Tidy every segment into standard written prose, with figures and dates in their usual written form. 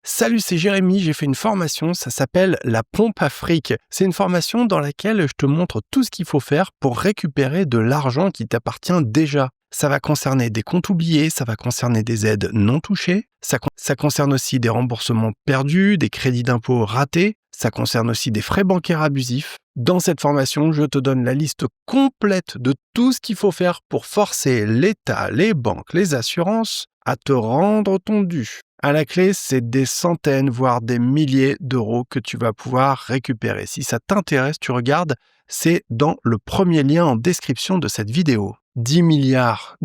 Salut, c'est Jérémy, j'ai fait une formation, ça s'appelle la pompe à fric. C'est une formation dans laquelle je te montre tout ce qu'il faut faire pour récupérer de l'argent qui t'appartient déjà. Ça va concerner des comptes oubliés, ça va concerner des aides non touchées, ça concerne aussi des remboursements perdus, des crédits d'impôt ratés, ça concerne aussi des frais bancaires abusifs. Dans cette formation, je te donne la liste complète de tout ce qu'il faut faire pour forcer l'État, les banques, les assurances à te rendre ton dû. À la clé, c'est des centaines, voire des milliers d'euros que tu vas pouvoir récupérer. Si ça t'intéresse, tu regardes, c'est dans le premier lien en description de cette vidéo. 10 milliards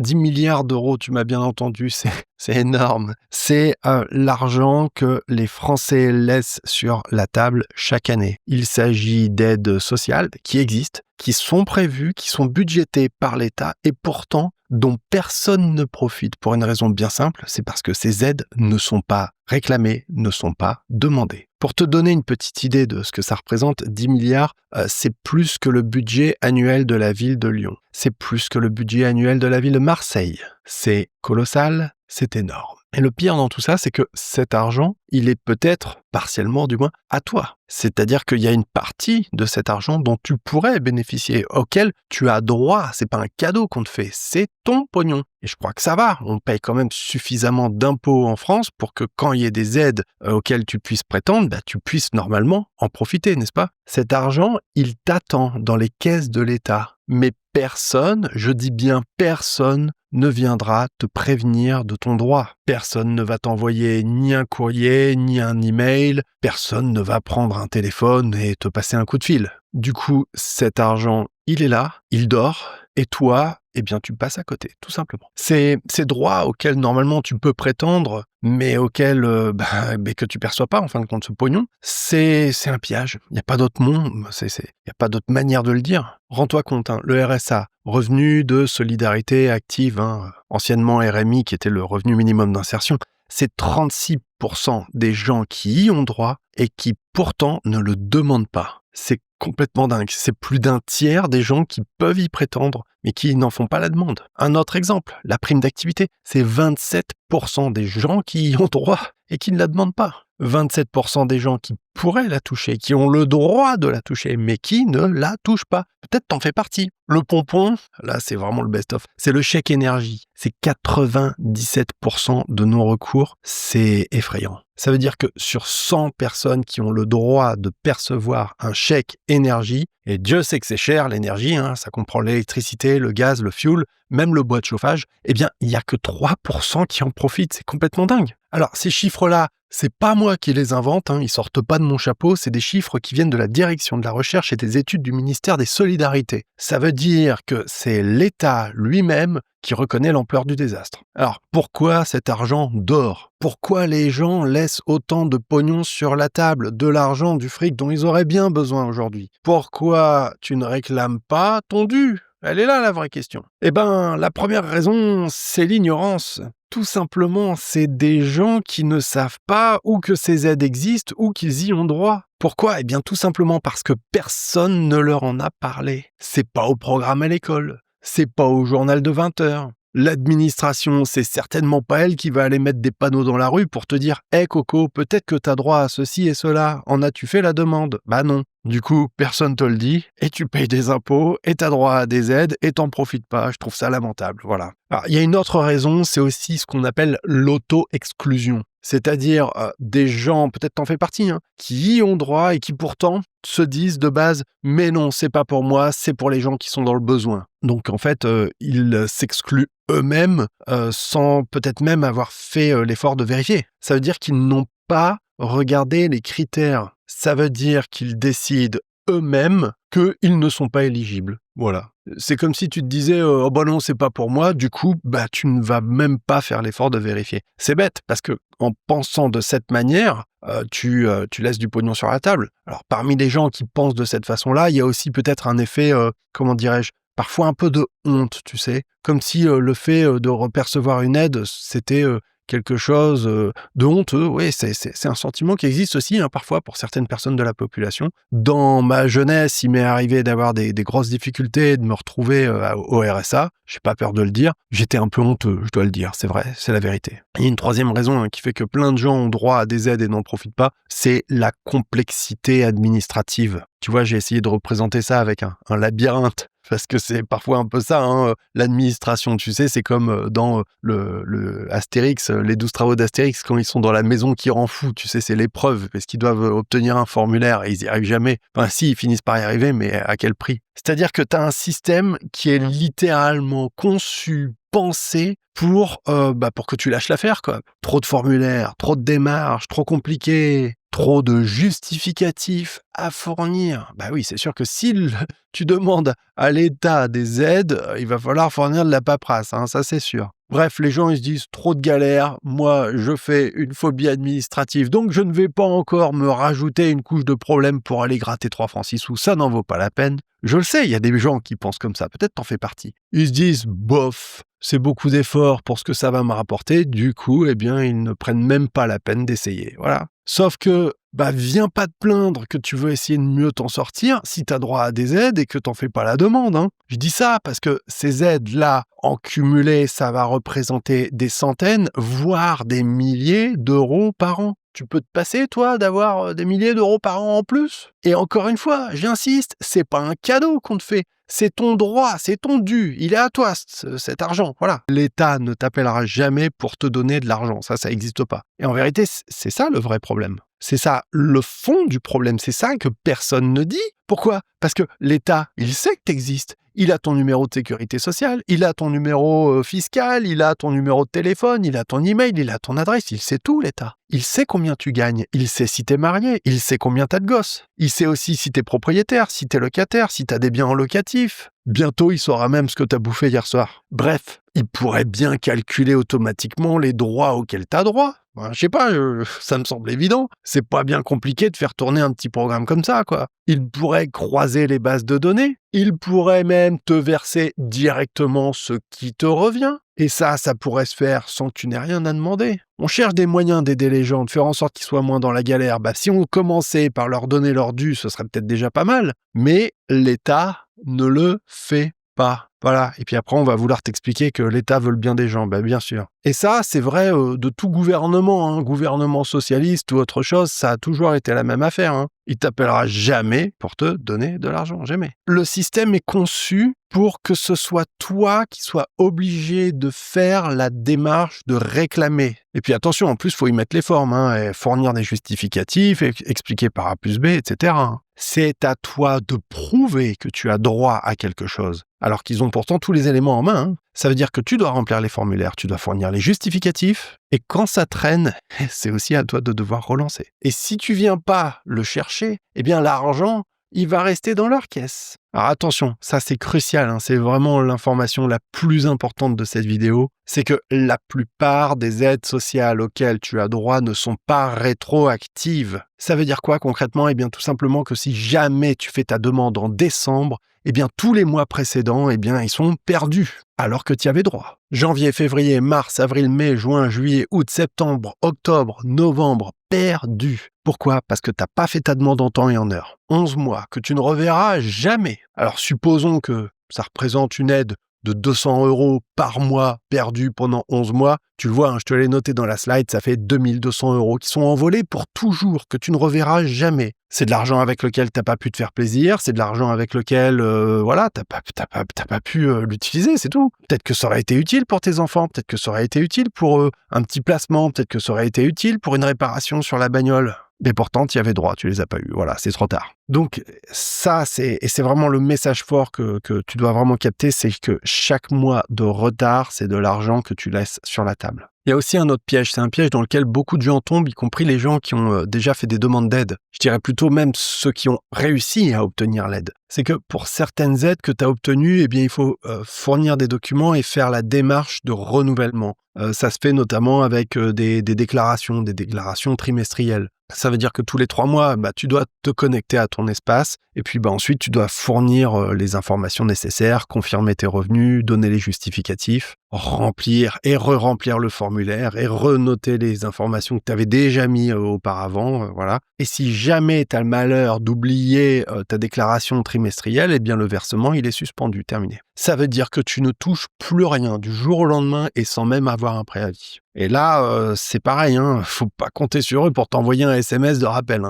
d'euros, tu m'as bien entendu, c'est énorme. C'est l'argent que les Français laissent sur la table chaque année. Il s'agit d'aides sociales qui existent, qui sont prévues, qui sont budgétées par l'État et pourtant dont personne ne profite pour une raison bien simple, c'est parce que ces aides ne sont pas réclamées, ne sont pas demandées. Pour te donner une petite idée de ce que ça représente, 10 milliards, c'est plus que le budget annuel de la ville de Lyon. C'est plus que le budget annuel de la ville de Marseille. C'est colossal, c'est énorme. Et le pire dans tout ça, c'est que cet argent, il est peut-être, partiellement du moins, à toi. C'est-à-dire qu'il y a une partie de cet argent dont tu pourrais bénéficier, auquel tu as droit. C'est pas un cadeau qu'on te fait, c'est ton pognon. Et je crois que ça va. On paye quand même suffisamment d'impôts en France pour que quand il y ait des aides auxquelles tu puisses prétendre, tu puisses normalement en profiter, n'est-ce pas? Cet argent, il t'attend dans les caisses de l'État. Mais personne, je dis bien personne, ne viendra te prévenir de ton droit. Personne ne va t'envoyer ni un courrier, ni un email. Personne ne va prendre un téléphone et te passer un coup de fil. Du coup, cet argent, il est là, il dort, et toi, tu passes à côté, tout simplement. Ces droits auxquels normalement tu peux prétendre, mais auxquels que tu perçois pas en fin de compte ce pognon, c'est un pillage. Il n'y a pas d'autre mot, il n'y a pas d'autre manière de le dire. Rends-toi compte, le RSA, revenu de solidarité active, anciennement RMI qui était le revenu minimum d'insertion, c'est 36% des gens qui y ont droit et qui pourtant ne le demandent pas. C'est complètement dingue. C'est plus d'un tiers des gens qui peuvent y prétendre, mais qui n'en font pas la demande. Un autre exemple, la prime d'activité, c'est 27% des gens qui y ont droit et qui ne la demandent pas. 27% des gens qui pourraient la toucher, qui ont le droit de la toucher, mais qui ne la touchent pas. Peut-être t'en fais partie. Le pompon, là c'est vraiment le best-of, c'est le chèque énergie. C'est 97% de non-recours, c'est effrayant. Ça veut dire que sur 100 personnes qui ont le droit de percevoir un chèque énergie, et Dieu sait que c'est cher l'énergie, ça comprend l'électricité, le gaz, le fioul, même le bois de chauffage, il n'y a que 3% qui en profitent, c'est complètement dingue. Alors ces chiffres-là, c'est pas moi qui les invente, ils sortent pas de mon chapeau, c'est des chiffres qui viennent de la direction de la recherche et des études du ministère des Solidarités. Ça veut dire que c'est l'État lui-même qui reconnaît l'ampleur du désastre. Alors, pourquoi cet argent dort? Pourquoi les gens laissent autant de pognon sur la table, de l'argent, du fric dont ils auraient bien besoin aujourd'hui? Pourquoi tu ne réclames pas ton dû? Elle est là la vraie question. La première raison, c'est l'ignorance. Tout simplement, c'est des gens qui ne savent pas ou que ces aides existent ou qu'ils y ont droit. Pourquoi? Tout simplement parce que personne ne leur en a parlé. C'est pas au programme à l'école. C'est pas au journal de 20 heures. L'administration, c'est certainement pas elle qui va aller mettre des panneaux dans la rue pour te dire « Hey Coco, peut-être que t'as droit à ceci et cela. En as-tu fait la demande ?» Bah non. Du coup, personne te le dit, et tu payes des impôts, et t'as droit à des aides, et t'en profites pas. Je trouve ça lamentable, voilà. Alors, il y a une autre raison, c'est aussi ce qu'on appelle l'auto-exclusion. C'est-à-dire des gens, peut-être t'en fais partie, qui y ont droit et qui pourtant se disent de base « Mais non, c'est pas pour moi, c'est pour les gens qui sont dans le besoin ». Donc en fait, ils s'excluent eux-mêmes sans peut-être même avoir fait l'effort de vérifier. Ça veut dire qu'ils n'ont pas regardé les critères. Ça veut dire qu'ils décident eux-mêmes qu'ils ne sont pas éligibles. Voilà. C'est comme si tu te disais oh bah non, c'est pas pour moi, du coup, tu ne vas même pas faire l'effort de vérifier. C'est bête, parce que en pensant de cette manière, tu laisses du pognon sur la table. Alors, parmi les gens qui pensent de cette façon-là, il y a aussi peut-être un effet, parfois un peu de honte, tu sais. Comme si le fait de repercevoir une aide, c'était quelque chose de honteux. Oui, c'est un sentiment qui existe aussi parfois pour certaines personnes de la population. Dans ma jeunesse, il m'est arrivé d'avoir des grosses difficultés, de me retrouver au RSA. J'ai pas peur de le dire. J'étais un peu honteux, je dois le dire. C'est vrai, c'est la vérité. Il y a une troisième raison qui fait que plein de gens ont droit à des aides et n'en profitent pas. C'est la complexité administrative. Tu vois, j'ai essayé de représenter ça avec un labyrinthe. Parce que c'est parfois un peu ça, l'administration, tu sais, c'est comme dans le Astérix, les 12 travaux d'Astérix, quand ils sont dans la maison qui rend fou, tu sais, c'est l'épreuve, parce qu'ils doivent obtenir un formulaire et ils n'y arrivent jamais. Enfin, si, ils finissent par y arriver, mais à quel prix? C'est-à-dire que tu as un système qui est littéralement conçu, pensé pour que tu lâches l'affaire, quoi. Trop de formulaires, trop de démarches, trop compliqué, trop de justificatifs à fournir. Bah oui, c'est sûr que si tu demandes à l'État des aides, il va falloir fournir de la paperasse, ça c'est sûr. Bref, les gens ils se disent trop de galères, moi je fais une phobie administrative, donc je ne vais pas encore me rajouter une couche de problèmes pour aller gratter 3 francs 6 sous, ça n'en vaut pas la peine. Je le sais, il y a des gens qui pensent comme ça, peut-être t'en fais partie. Ils se disent, bof, c'est beaucoup d'efforts pour ce que ça va me rapporter, du coup, ils ne prennent même pas la peine d'essayer, voilà. Sauf que, viens pas te plaindre que tu veux essayer de mieux t'en sortir si t'as droit à des aides et que t'en fais pas la demande, Je dis ça parce que ces aides-là, en cumulé, ça va représenter des centaines, voire des milliers d'euros par an. Tu peux te passer, toi, d'avoir des milliers d'euros par an en plus? Et encore une fois, j'insiste, c'est pas un cadeau qu'on te fait. C'est ton droit, c'est ton dû, il est à toi cet argent, voilà. L'État ne t'appellera jamais pour te donner de l'argent, ça n'existe pas. Et en vérité, c'est ça le vrai problème. C'est ça le fond du problème, c'est ça que personne ne dit. Pourquoi? Parce que l'État, il sait que tu existes. Il a ton numéro de sécurité sociale, il a ton numéro fiscal, il a ton numéro de téléphone, il a ton email, il a ton adresse, il sait tout l'État. Il sait combien tu gagnes, il sait si t'es marié, il sait combien t'as de gosses. Il sait aussi si t'es propriétaire, si t'es locataire, si t'as des biens en locatif. Bientôt, il saura même ce que t'as bouffé hier soir. Bref, il pourrait bien calculer automatiquement les droits auxquels t'as droit. Je sais pas, ça me semble évident. C'est pas bien compliqué de faire tourner un petit programme comme ça, quoi. Il pourrait croiser les bases de données. Il pourrait même te verser directement ce qui te revient. Et ça pourrait se faire sans que tu n'aies rien à demander. On cherche des moyens d'aider les gens, de faire en sorte qu'ils soient moins dans la galère. Si on commençait par leur donner leur dû, ce serait peut-être déjà pas mal. Mais l'État ne le fait pas. Voilà. Et puis après, on va vouloir t'expliquer que l'État veut le bien des gens. Bien sûr. Et ça, c'est vrai de tout gouvernement. Gouvernement socialiste ou autre chose, ça a toujours été la même affaire. Il t'appellera jamais pour te donner de l'argent. Jamais. Le système est conçu pour que ce soit toi qui sois obligé de faire la démarche de réclamer. Et puis attention, en plus, il faut y mettre les formes, et fournir des justificatifs, expliquer par A plus B, etc. C'est à toi de prouver que tu as droit à quelque chose, alors qu'ils ont pourtant tous les éléments en main. Ça veut dire que tu dois remplir les formulaires, tu dois fournir les justificatifs, et quand ça traîne, c'est aussi à toi de devoir relancer. Et si tu viens pas le chercher, l'argent, il va rester dans leur caisse. Alors attention, ça c'est crucial, c'est vraiment l'information la plus importante de cette vidéo, c'est que la plupart des aides sociales auxquelles tu as droit ne sont pas rétroactives. Ça veut dire quoi concrètement? Tout simplement que si jamais tu fais ta demande en décembre, tous les mois précédents, ils sont perdus, alors que tu y avais droit. Janvier, février, mars, avril, mai, juin, juillet, août, septembre, octobre, novembre, perdu. Pourquoi? Parce que t'as pas fait ta demande en temps et en heure. 11 mois que tu ne reverras jamais. Alors supposons que ça représente une aide de 200 € par mois perdu pendant 11 mois. Tu le vois, je te l'ai noté dans la slide, ça fait 2200 € qui sont envolés pour toujours, que tu ne reverras jamais. C'est de l'argent avec lequel t'as pas pu te faire plaisir, c'est de l'argent avec lequel, t'as pas pu l'utiliser, c'est tout. Peut-être que ça aurait été utile pour tes enfants, peut-être que ça aurait été utile pour un petit placement, peut-être que ça aurait été utile pour une réparation sur la bagnole. Mais pourtant, tu y avais droit, tu les as pas eu. Voilà, c'est trop tard. Donc ça, c'est vraiment le message fort que tu dois vraiment capter, c'est que chaque mois de retard, c'est de l'argent que tu laisses sur la table. Il y a aussi un autre piège, c'est un piège dans lequel beaucoup de gens tombent, y compris les gens qui ont déjà fait des demandes d'aide. Je dirais plutôt même ceux qui ont réussi à obtenir l'aide. C'est que pour certaines aides que tu as obtenues, eh bien, il faut fournir des documents et faire la démarche de renouvellement. Ça se fait notamment avec des déclarations trimestrielles. Ça veut dire que tous les 3 mois, tu dois te connecter à ton espace et puis ensuite tu dois fournir les informations nécessaires, confirmer tes revenus, donner les justificatifs, remplir et re-remplir le formulaire et renoter les informations que tu avais déjà mis auparavant, voilà. Et si jamais tu as le malheur d'oublier ta déclaration trimestrielle, eh bien le versement, il est suspendu, terminé. Ça veut dire que tu ne touches plus rien du jour au lendemain et sans même avoir un préavis. Et là, c'est pareil, faut pas compter sur eux pour t'envoyer un SMS de rappel.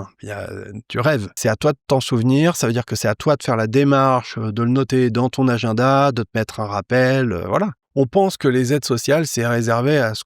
Tu rêves. C'est à toi de t'en souvenir, ça veut dire que c'est à toi de faire la démarche, de le noter dans ton agenda, de te mettre un rappel, voilà. On pense que les aides sociales, c'est réservé à ceux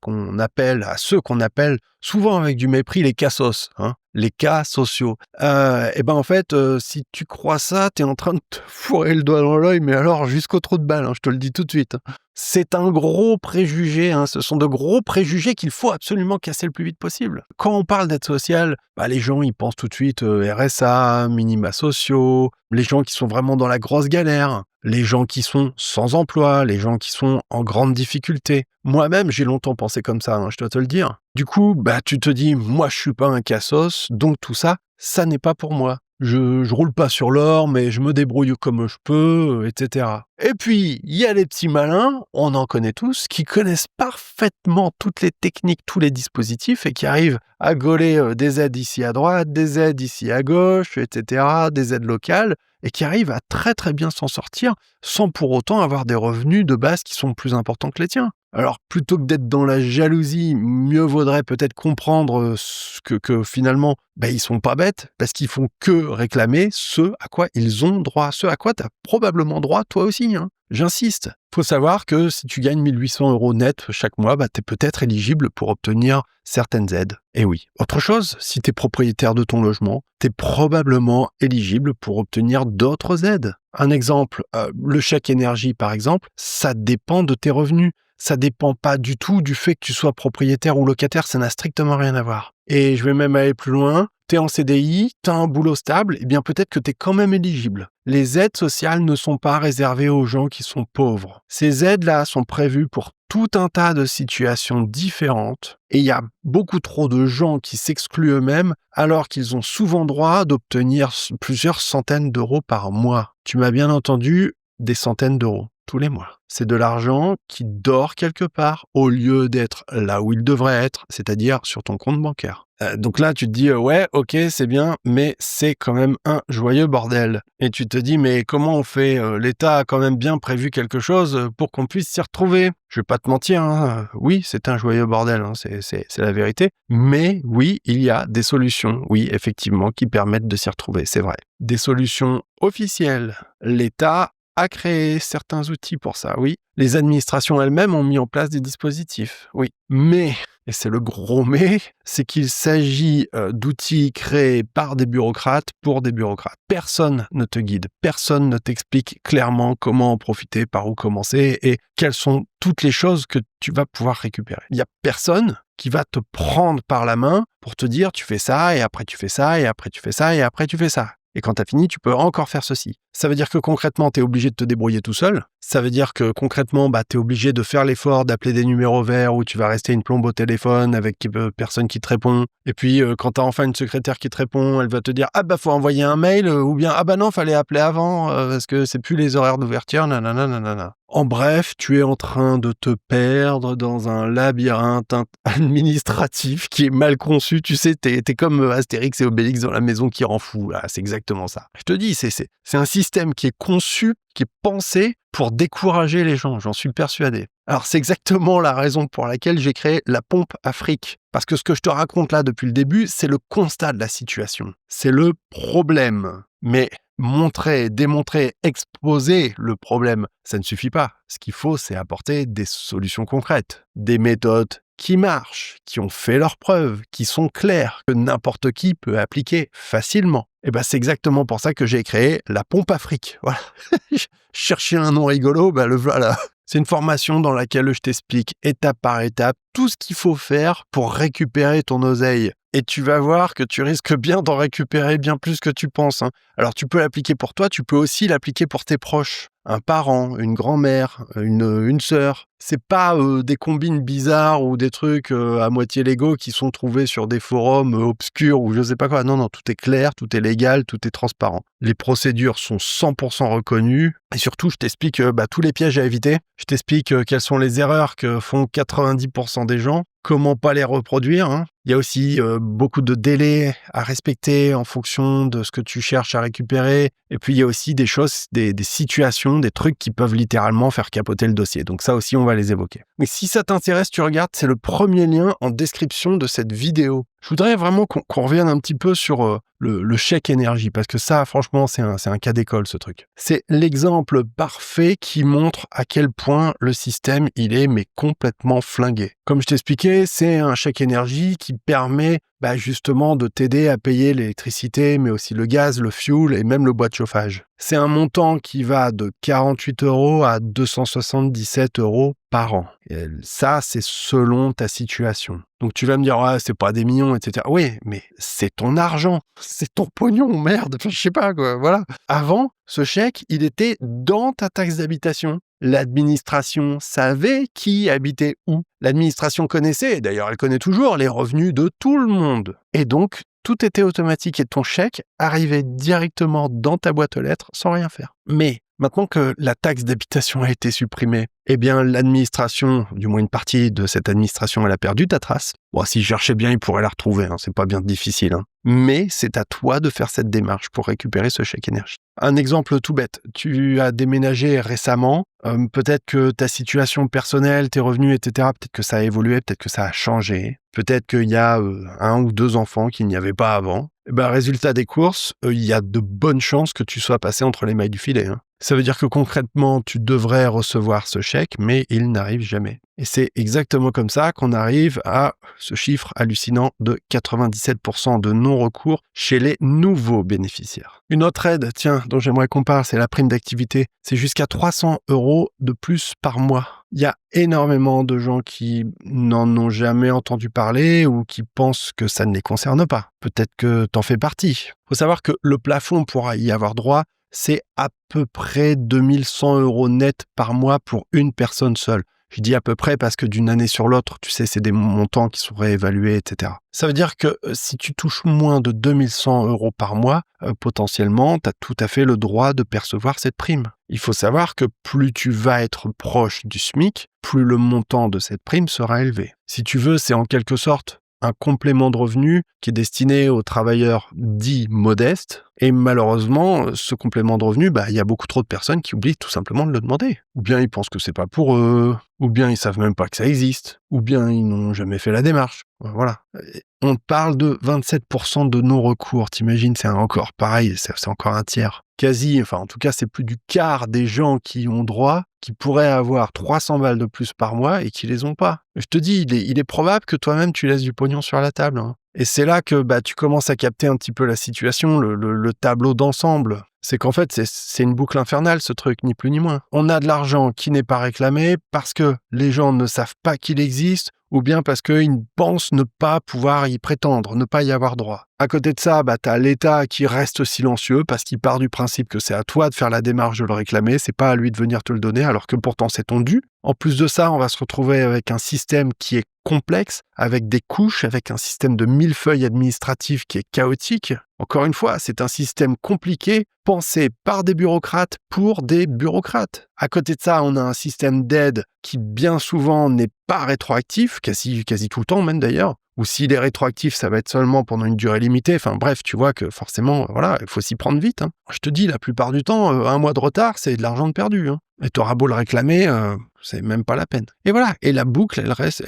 qu'on appelle, souvent avec du mépris, les cassos, les cas sociaux. En fait, si tu crois ça, t'es en train de te fourrer le doigt dans l'œil, mais alors jusqu'au trou de balle, je te le dis tout de suite. C'est un gros préjugé, ce sont de gros préjugés qu'il faut absolument casser le plus vite possible. Quand on parle d'aide sociale, les gens ils pensent tout de suite RSA, minima sociaux, les gens qui sont vraiment dans la grosse galère, les gens qui sont sans emploi, les gens qui sont en grande difficulté. Moi-même, j'ai longtemps pensé comme ça, je dois te le dire. Du coup, tu te dis, moi je suis pas un cassos, donc tout ça, ça n'est pas pour moi. Je roule pas sur l'or, mais je me débrouille comme je peux, etc. Et puis, il y a les petits malins, on en connaît tous, qui connaissent parfaitement toutes les techniques, tous les dispositifs, et qui arrivent à gauler des aides ici à droite, des aides ici à gauche, etc., des aides locales, et qui arrivent à très très bien s'en sortir, sans pour autant avoir des revenus de base qui sont plus importants que les tiens. Alors, plutôt que d'être dans la jalousie, mieux vaudrait peut-être comprendre que finalement, ils sont pas bêtes, parce qu'ils font que réclamer ce à quoi ils ont droit, ce à quoi tu as probablement droit toi aussi. J'insiste. Faut savoir que si tu gagnes 1 800 € net chaque mois, tu es peut-être éligible pour obtenir certaines aides. Et oui. Autre chose, si tu es propriétaire de ton logement, tu es probablement éligible pour obtenir d'autres aides. Un exemple, le chèque énergie par exemple, ça dépend de tes revenus. Ça dépend pas du tout du fait que tu sois propriétaire ou locataire, ça n'a strictement rien à voir. Et je vais même aller plus loin, t'es en CDI, t'as un boulot stable, eh bien peut-être que t'es quand même éligible. Les aides sociales ne sont pas réservées aux gens qui sont pauvres. Ces aides-là sont prévues pour tout un tas de situations différentes et il y a beaucoup trop de gens qui s'excluent eux-mêmes alors qu'ils ont souvent droit d'obtenir plusieurs centaines d'euros par mois. Tu m'as bien entendu, des centaines d'euros. Tous les mois. C'est de l'argent qui dort quelque part au lieu d'être là où il devrait être, c'est-à-dire sur ton compte bancaire. Donc là, tu te dis, ouais, ok, c'est bien, mais c'est quand même un joyeux bordel. Et tu te dis, mais comment on fait ? L'État a quand même bien prévu quelque chose pour qu'on puisse s'y retrouver. Je vais pas te mentir, oui, c'est un joyeux bordel, c'est la vérité. Mais oui, il y a des solutions, oui, effectivement, qui permettent de s'y retrouver, c'est vrai. Des solutions officielles. L'État a créé certains outils pour ça, oui. Les administrations elles-mêmes ont mis en place des dispositifs, oui. Mais, et c'est le gros mais, c'est qu'il s'agit d'outils créés par des bureaucrates pour des bureaucrates. Personne ne te guide, personne ne t'explique clairement comment en profiter, par où commencer et quelles sont toutes les choses que tu vas pouvoir récupérer. Il n'y a personne qui va te prendre par la main pour te dire tu fais ça et après tu fais ça et après tu fais ça et après tu fais ça. Et quand t'as fini, tu peux encore faire ceci. Ça veut dire que concrètement, t'es obligé de te débrouiller tout seul. Ça veut dire que concrètement, t'es obligé de faire l'effort d'appeler des numéros verts où tu vas rester une plombe au téléphone avec personne qui te répond. Et puis, quand t'as enfin une secrétaire qui te répond, elle va te dire « Ah faut envoyer un mail » ou bien « Ah non, fallait appeler avant parce que c'est plus les horaires d'ouverture, nanana, nanana. » En bref, tu es en train de te perdre dans un labyrinthe administratif qui est mal conçu. Tu sais, t'es comme Astérix et Obélix dans la maison qui rend fou. Là, c'est exactement ça. Je te dis, c'est un système qui est conçu, qui est pensé pour décourager les gens. J'en suis persuadé. Alors, c'est exactement la raison pour laquelle j'ai créé la pompe Afrique. Parce que ce que je te raconte là depuis le début, c'est le constat de la situation. C'est le problème. Mais montrer, démontrer, exposer le problème, ça ne suffit pas. Ce qu'il faut, c'est apporter des solutions concrètes, des méthodes qui marchent, qui ont fait leurs preuves, qui sont claires, que n'importe qui peut appliquer facilement. Et c'est exactement pour ça que j'ai créé la pompe Afrique. Voilà. Chercher un nom rigolo, le voilà. C'est une formation dans laquelle je t'explique étape par étape tout ce qu'il faut faire pour récupérer ton oseille et tu vas voir que tu risques bien d'en récupérer bien plus que tu penses, hein. Alors tu peux l'appliquer pour toi, tu peux aussi l'appliquer pour tes proches. Un parent, une grand-mère, une sœur. C'est pas des combines bizarres ou des trucs à moitié légaux qui sont trouvés sur des forums obscurs ou je sais pas quoi. Non, non, tout est clair, tout est légal, tout est transparent. Les procédures sont 100% reconnues et surtout, je t'explique tous les pièges à éviter. Je t'explique quelles sont les erreurs que font 90% des gens, comment pas les reproduire, hein. Il y a aussi beaucoup de délais à respecter en fonction de ce que tu cherches à récupérer. Et puis, il y a aussi des choses, des situations, des trucs qui peuvent littéralement faire capoter le dossier. Donc ça aussi, on va les évoquer. Mais si ça t'intéresse, tu regardes, c'est le premier lien en description de cette vidéo. Je voudrais vraiment qu'on revienne un petit peu sur le chèque énergie, parce que ça, franchement, c'est un cas d'école, ce truc. C'est l'exemple parfait qui montre à quel point le système, il est mais complètement flingué. Comme je t'expliquais, c'est un chèque énergie qui permet justement de t'aider à payer l'électricité, mais aussi le gaz, le fuel et même le bois de chauffage. C'est un montant qui va de 48 € à 277 € par an. Et ça, c'est selon ta situation. Donc tu vas me dire, ah, c'est pas des millions, etc. Oui, mais c'est ton argent, c'est ton pognon, merde, je sais pas quoi, voilà. Avant, ce chèque, il était dans ta taxe d'habitation. L'administration savait qui habitait où. L'administration connaissait, d'ailleurs elle connaît toujours, les revenus de tout le monde. Et donc, tout était automatique et ton chèque arrivait directement dans ta boîte aux lettres sans rien faire. Mais maintenant que la taxe d'habitation a été supprimée, eh bien l'administration, du moins une partie de cette administration, elle a perdu ta trace. Bon, s'ils cherchaient bien, ils pourraient la retrouver, hein, c'est pas bien difficile. Hein. Mais c'est à toi de faire cette démarche pour récupérer ce chèque énergie. Un exemple tout bête, tu as déménagé récemment, peut-être que ta situation personnelle, tes revenus, etc., peut-être que ça a évolué, peut-être que ça a changé, peut-être qu'il y a 1 ou 2 enfants qu'il n'y avait pas avant. Résultat des courses, il y a de bonnes chances que tu sois passé entre les mailles du filet. Hein. Ça veut dire que concrètement, tu devrais recevoir ce chèque, mais il n'arrive jamais. Et c'est exactement comme ça qu'on arrive à ce chiffre hallucinant de 97% de non-recours chez les nouveaux bénéficiaires. Une autre aide, tiens, dont j'aimerais qu'on parle, c'est la prime d'activité. C'est jusqu'à 300 € de plus par mois. Il y a énormément de gens qui n'en ont jamais entendu parler ou qui pensent que ça ne les concerne pas. Peut-être que t'en fais partie. Il faut savoir que le plafond pour y avoir droit, c'est à peu près 2100 € net par mois pour une personne seule. Je dis à peu près parce que d'une année sur l'autre, tu sais, c'est des montants qui sont réévalués, etc. Ça veut dire que si tu touches moins de 2100 € par mois, potentiellement, tu as tout à fait le droit de percevoir cette prime. Il faut savoir que plus tu vas être proche du SMIC, plus le montant de cette prime sera élevé. Si tu veux, c'est en quelque sorte un complément de revenu qui est destiné aux travailleurs dits modestes. Et malheureusement, ce complément de revenu, il y a beaucoup trop de personnes qui oublient tout simplement de le demander. Ou bien ils pensent que c'est pas pour eux, ou bien ils savent même pas que ça existe, ou bien ils n'ont jamais fait la démarche. Voilà. On parle de 27% de non-recours. T'imagines, c'est encore pareil, c'est encore un tiers. En tout cas, c'est plus du quart des gens qui ont droit, qui pourraient avoir 300 balles de plus par mois et qui les ont pas. Je te dis, il est probable que toi-même tu laisses du pognon sur la table. Hein. Et c'est là que tu commences à capter un petit peu la situation, le tableau d'ensemble. C'est qu'en fait, c'est une boucle infernale, ce truc, ni plus ni moins. On a de l'argent qui n'est pas réclamé parce que les gens ne savent pas qu'il existe ou bien parce qu'ils pensent ne pas pouvoir y prétendre, ne pas y avoir droit. À côté de ça, t'as l'État qui reste silencieux parce qu'il part du principe que c'est à toi de faire la démarche de le réclamer, c'est pas à lui de venir te le donner alors que pourtant c'est ton dû. En plus de ça, on va se retrouver avec un système qui est complexe, avec des couches, avec un système de millefeuille administratif qui est chaotique. Encore une fois, c'est un système compliqué, pensé par des bureaucrates pour des bureaucrates. À côté de ça, on a un système d'aide qui bien souvent n'est pas rétroactif, quasi tout le temps même d'ailleurs. Ou s'il est rétroactif, ça va être seulement pendant une durée limitée. Enfin bref, tu vois que forcément, voilà, il faut s'y prendre vite. Hein. Je te dis, la plupart du temps, 1 mois de retard, c'est de l'argent de perdu. Hein. Et t'auras beau le réclamer, c'est même pas la peine. Et voilà, et la boucle, elle reste,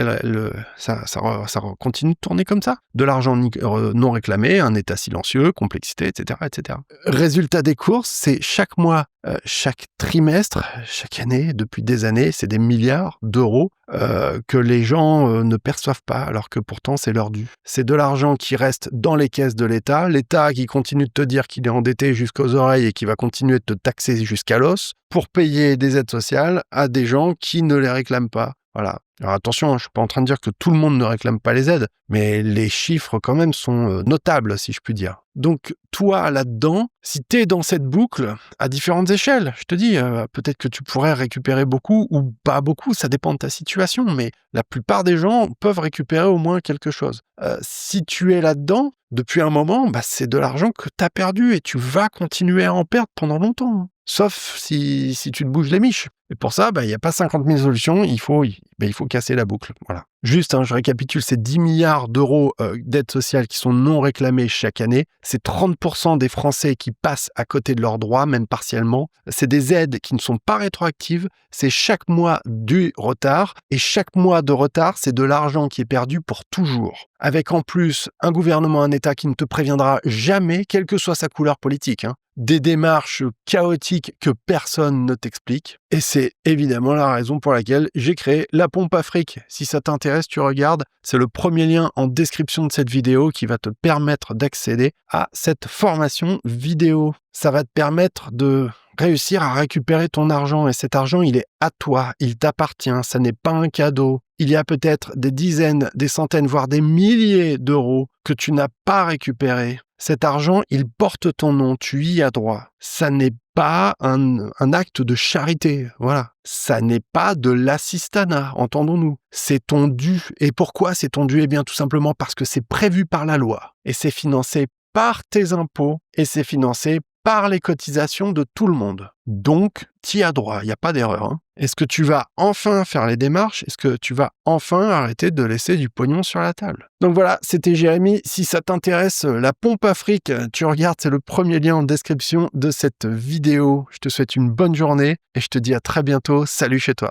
ça continue de tourner comme ça. De l'argent non réclamé, un état silencieux, complexité, etc., etc. Résultat des courses, c'est chaque mois, chaque trimestre, chaque année, depuis des années, c'est des milliards d'euros que les gens ne perçoivent pas, alors que pourtant c'est leur dû. C'est de l'argent qui reste dans les caisses de l'État qui continue de te dire qu'il est endetté jusqu'aux oreilles et qui va continuer de te taxer jusqu'à l'os pour payer des aides sociales à des gens qui ne les réclament pas. Voilà. Alors attention, je suis pas en train de dire que tout le monde ne réclame pas les aides, mais les chiffres quand même sont notables, si je puis dire. Donc toi, là-dedans, si tu es dans cette boucle, à différentes échelles, je te dis, peut-être que tu pourrais récupérer beaucoup ou pas beaucoup, ça dépend de ta situation, mais la plupart des gens peuvent récupérer au moins quelque chose. Si tu es là-dedans, depuis un moment, c'est de l'argent que tu as perdu et tu vas continuer à en perdre pendant longtemps, hein. Sauf si tu te bouges les miches. Et pour ça, il n'y a pas 50 000 solutions, il faut casser la boucle. Voilà. Juste, je récapitule, c'est 10 milliards d'euros d'aides sociales qui sont non réclamées chaque année. C'est 30% des Français qui passent à côté de leurs droits, même partiellement. C'est des aides qui ne sont pas rétroactives. C'est chaque mois du retard. Et chaque mois de retard, c'est de l'argent qui est perdu pour toujours. Avec en plus un gouvernement, un État qui ne te préviendra jamais, quelle que soit sa couleur politique, hein. Des démarches chaotiques que personne ne t'explique. Et c'est évidemment la raison pour laquelle j'ai créé la Pompe à Fric. Si ça t'intéresse, tu regardes. C'est le premier lien en description de cette vidéo qui va te permettre d'accéder à cette formation vidéo. Ça va te permettre de réussir à récupérer ton argent. Et cet argent, il est à toi, il t'appartient, ça n'est pas un cadeau. Il y a peut-être des dizaines, des centaines, voire des milliers d'euros que tu n'as pas récupérés. Cet argent, il porte ton nom, tu y as droit. Ça n'est pas un acte de charité, voilà. Ça n'est pas de l'assistanat, entendons-nous. C'est ton dû. Et pourquoi c'est ton dû ? Eh bien, tout simplement parce que c'est prévu par la loi. Et c'est financé par tes impôts. Et c'est financé par les cotisations de tout le monde. Donc, tu y as droit, il n'y a pas d'erreur, hein. Est-ce que tu vas enfin faire les démarches ? Est-ce que tu vas enfin arrêter de laisser du pognon sur la table ? Donc voilà, c'était Jérémy. Si ça t'intéresse, la Pompe à Fric, tu regardes, c'est le premier lien en description de cette vidéo. Je te souhaite une bonne journée et je te dis à très bientôt. Salut chez toi.